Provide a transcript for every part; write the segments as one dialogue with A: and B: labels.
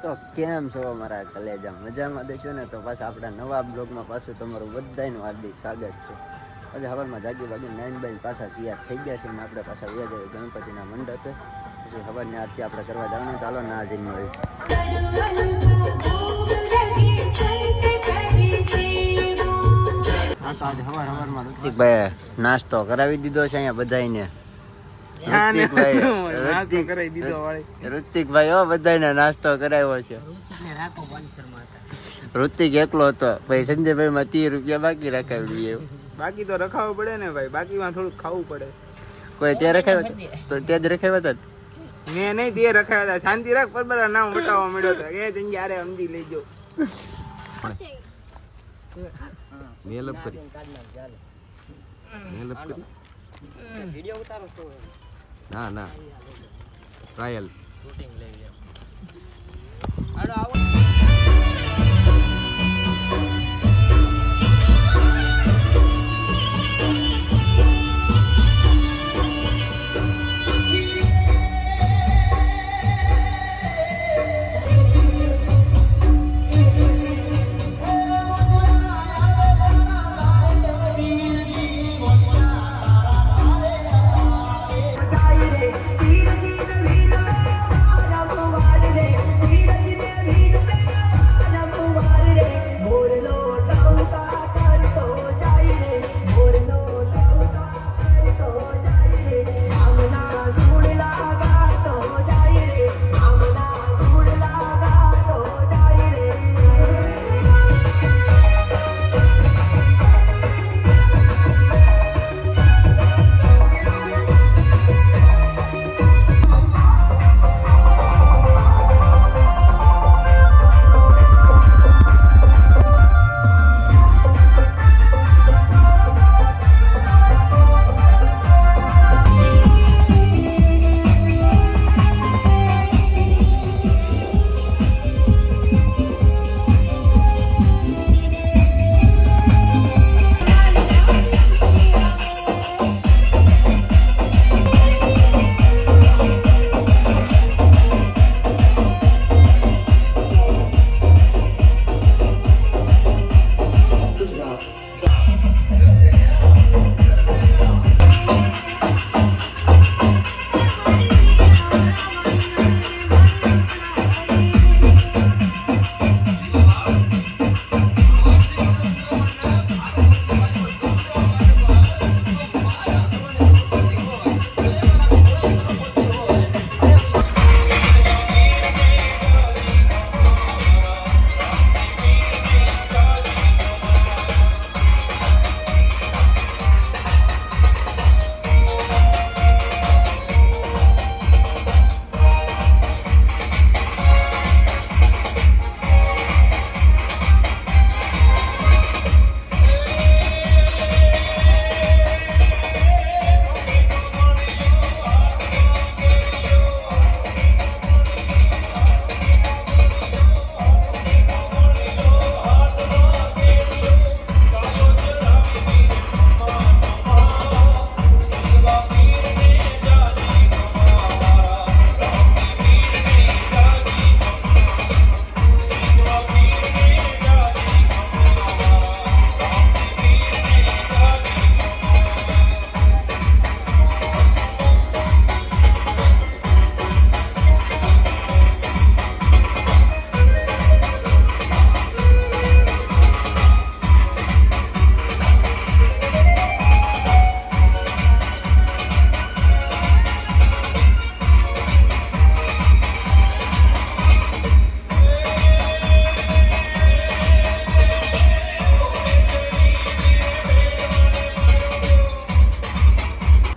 A: તો કેમ છો મારા કલેજા? મજામાં દેશો ને? તો પાછા આપણા નવા બ્લોગમાં પાછું તમારું બધાનું હાર્દિક સ્વાગત છે. આજે સવારમાં જાગી વાગી 9 પાછા તૈયાર થઈ ગયા છે અને આપણે પાછા વ્યા જઈએ ગણપતિના મંડપે. પછી સવારની આરતી આપણે કરવા જવાનું. ચાલો ના જઈને મળી. આજે સવારમાં ઋતિકભાઈ નાસ્તો કરાવી દીધો છે અહીંયા બધાને. ઋતિકભાઈ બધાને નાસ્તો કરાવ્યો છે. ઋતિક એકલો હતો ભાઈ. સંજયભાઈ માં 30 રૂપિયા બાકી રખાવી દઈએ.
B: બાકી તો રખાવવું પડે ને ભાઈ, બાકીમાં થોડુંક ખાવું પડે.
A: કોઈ ત્યાં રખાવ્યા તો ત્યાં જ રખાવ્યા હતા.
B: મેં નહીં તે રખાવ્યા હતા. શાંતિ રાખ પર બધા નામ વટાવવા મળ્યો હતો. એ જંજારે સમજી લેજો.
A: મેલપ કરી વિડિયો ઉતારો છો? ના ના ટ્રાયલ શૂટિંગ લઈ લે. હાલો આવો.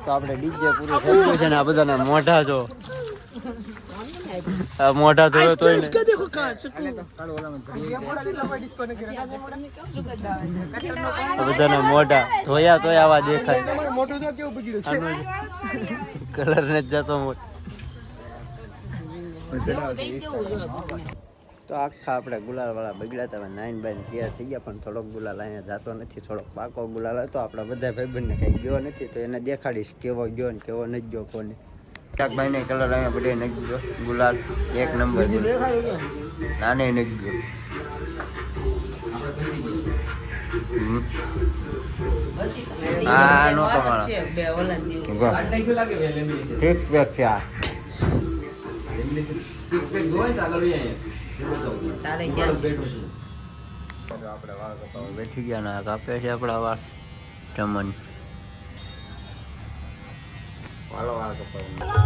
A: તો આપણે ડીજે પૂરું થઈ ગયું છે ને આ બધાના મોઢા જો મોઢા ધોયો તોય ને બધાના મોઢા ધોયા તોય આવા દેખાય. કલર ને જ જતો તો આખા આપણે ગુલાલ વાળા બગડ્યા હતા. 9 બાય તૈયાર થઈ ગયા પણ થોડોક ગુલાલ અહીંયા જતો નથી. થોડોક પાકો ગુલાલ હતો. આપણા બધા ભાઈબંધને કંઈ ગયો નથી તો એને દેખાડીશ કેવો ગયો ને કેવો નથી ગયો કોને. શાકભાઈ ને કલર અહીંયા બધે નાખી દીધો ગુલાલ એક નંબર નાને નાખી દો હા નો કમાણા ઠીક પેક છે આ આપણે વાળ કપાવા બેઠી ગયા ને કાપે છે આપણા વાળ ચમન વાળ કપાવા